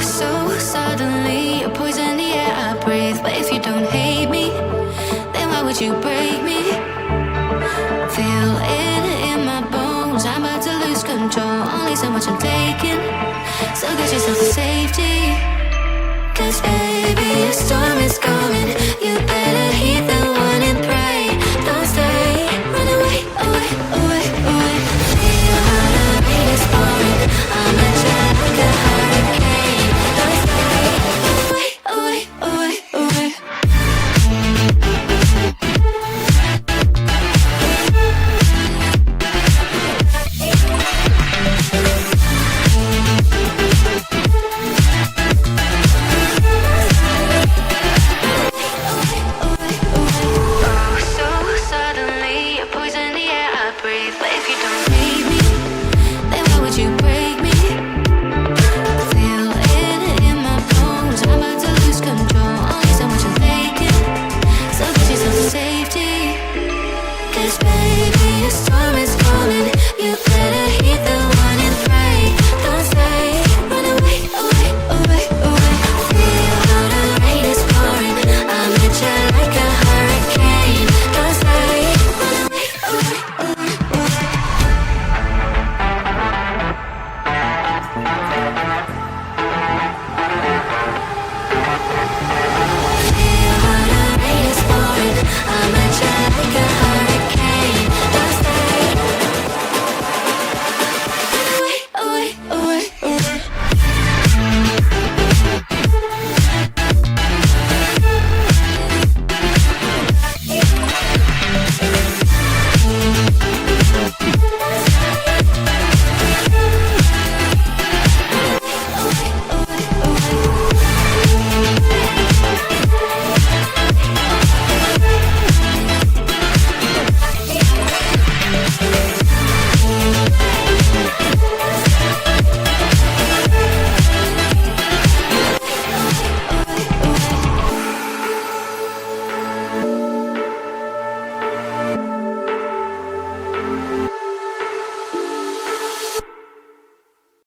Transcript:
so suddenly you're poison the air I breathe. But if you don't hate me, then why would you break me? Feel it in my bones, I'm about to lose control. Only so much I'm taking, so get yourself to safety. 'Cause baby, a storm is coming. You better heed the warning, pray. Don't stay, run away, away, away, away. Feel how the beat is pouring. I'm a jet like a hurricane. Don't stay, away, away, away, away. Oh, so suddenly you're poison the air I breathe. But if you don't